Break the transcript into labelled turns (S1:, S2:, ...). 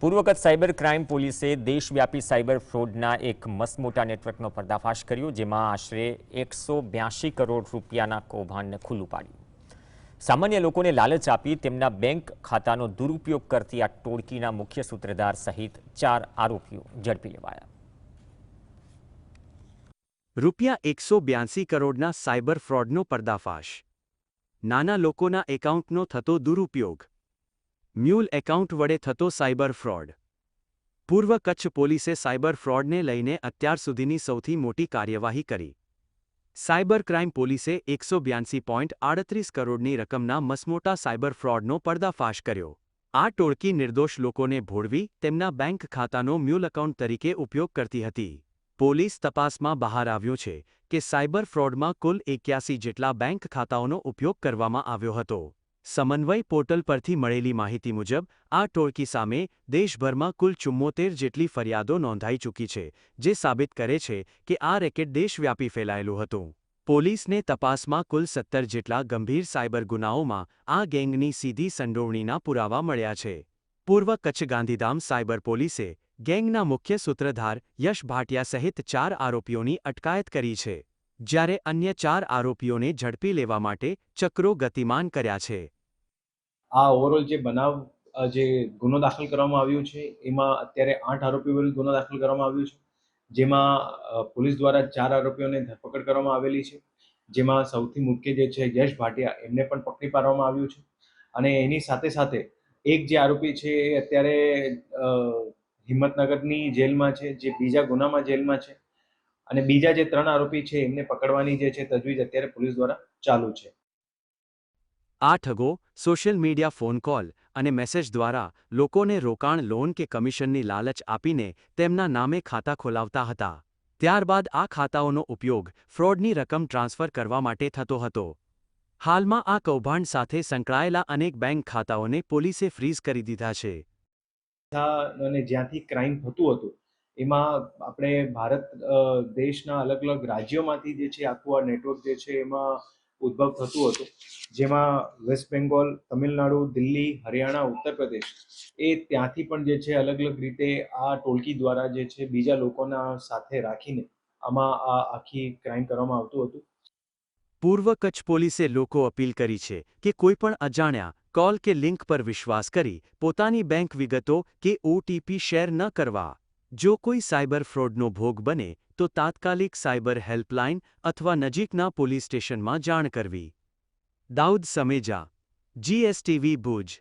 S1: પૂર્વ Kutch cyber crime પોલીસે દેશવ્યાપી સાયબર ફ્રોડના એક મસમોટા નેટવર્કનો પર્દાફાશ કર્યો, જેમાં આશરે 182 કરોડ રૂપિયાના કૌભાંડને ખુલ્લું પાડ્યું। સામાન્ય લોકોને લાલચ આપી તેમના બેંક ખાતાનો દુરુપયોગ કરતી આ ટોળકીના મુખ્ય સૂત્રધાર સહિત 4 આરોપીઓ ઝડપી લેવાયા।
S2: રૂપિયા 182 કરોડના સાયબર ફ્રોડનો પર્દાફાશ। નાના લોકોના એકાઉન્ટનો થતો દુરુપયોગ। મ્યુલ એકાઉન્ટ વડે થતો સાયબર ફ્રોડ। પૂર્વ કચ્છ પોલીસે સાયબર ફ્રોડને લઈને અત્યાર સુધીની સૌથી મોટી કાર્યવાહી કરી। સાયબર ક્રાઇમ પોલીસે 182.38 કરોડની રકમના મસમોટા સાયબર ફ્રોડનો પર્દાફાશ કર્યો। આ ટોળકી નિર્દોષ લોકોને ભોળવી તેમના બેંક ખાતાનો મ્યુલ એકાઉન્ટ તરીકે ઉપયોગ કરતી હતી। પોલીસ તપાસમાં બહાર આવ્યું છે કે સાયબર ફ્રોડમાં કુલ 81 જેટલા બેંક ખાતાઓનો ઉપયોગ કરવામાં આવ્યો હતો। સમન્વય પોર્ટલ પરથી મળેલી માહિતી મુજબ આ ટોળકી સામે દેશભરમાં કુલ 74 જેટલી ફરિયાદો નોંધાઈ ચૂકી છે, જે સાબિત કરે છે કે આ રેકેટ દેશવ્યાપી ફેલાયેલું હતું। પોલીસને તપાસમાં કુલ 17 જેટલા ગંભીર સાયબર ગુનાઓમાં આ ગેંગની સીધી સંડોવણીના પુરાવા મળ્યા છે। પૂર્વ કચ્છ ગાંધીધામ સાયબર પોલીસે ગેંગના મુખ્ય સૂત્રધાર યશ ભાટિયા સહિત 4 આરોપીઓની અટકાયત કરી છે, જ્યારે અન્ય 4 આરોપીઓને ઝડપી લેવા માટે ચક્રો ગતિમાન કર્યા છે।
S3: આ ઓવરઓલ જે બનાવ જે ગુનો દાખલ કરવામાં આવ્યો છે એમાં અત્યારે 8 આરોપીઓ વિરુદ્ધ ગુનો દાખલ કરવામાં આવ્યો છે, જેમાં પોલીસ દ્વારા 4 આરોપીઓને ધરપકડ કરવામાં આવેલી છે, જેમાં સૌથી મુખ્ય જે છે યશ ભાટિયા એમને પણ પકડી પાડવામાં આવ્યું છે। અને એની સાથે સાથે એક જે આરોપી છે એ અત્યારે હિંમતનગરની જેલમાં છે, જે બીજા ગુનામાં જેલમાં છે, અને બીજા જે 3 આરોપી છે એમને પકડવાની જે છે તજવીજ અત્યારે પોલીસ દ્વારા ચાલુ છે।
S2: આ ઠગો સોશિયલ મીડિયા, ફોન કોલ અને મેસેજ દ્વારા લોકોને રોકાણ, લોન કે કમિશનની લાલચ આપીને તેમના નામે ખાતા ખોલાવતા હતા। ત્યારબાદ આ ખાતાઓનો ઉપયોગ ફ્રોડની રકમ ટ્રાન્સફર કરવા માટે થતો હતો। હાલમાં આ કૌભાંડ સાથે સંકળાયેલા અનેક બેંક ખાતાઓને પોલીસે ફ્રીઝ કરી દીધા છે।
S3: અને જ્યાંથી ક્રાઇમ થતું હતું એમાં આપણે ભારત દેશના અલગ અલગ રાજ્યોમાંથી જે છે આખું આ નેટવર્ક જે છે એમાં ઉદ્ભવ થતું હતું, જેમાં વેસ્ટ બેંગોલ, તમિલનાડુ, દિલ્હી, હરિયાણા, ઉત્તર પ્રદેશ એ ત્યાંથી પણ જે છે અલગ અલગ રીતે આ ટોળકી દ્વારા જે છે બીજા લોકોના સાથે રાખીને આમાં આ આખી ક્રાઇમ કરવામાં આવતું હતું।
S2: પૂર્વ કચ્છ પોલીસે લોકો અપીલ કરી છે કે કોઈપણ અજાણ્યા કોલ કે લિંક પર વિશ્વાસ કરી પોતાની બેંક વિગતો કે OTP શેર ન કરવા। જો કોઈ સાયબર ફ્રોડનો ભોગ બને તો તાત્કાલિક સાયબર હેલ્પલાઇન અથવા નજીકના પોલીસ સ્ટેશનમાં જાણ કરવી। દાઉદ સમેજા, GSTV ભુજ।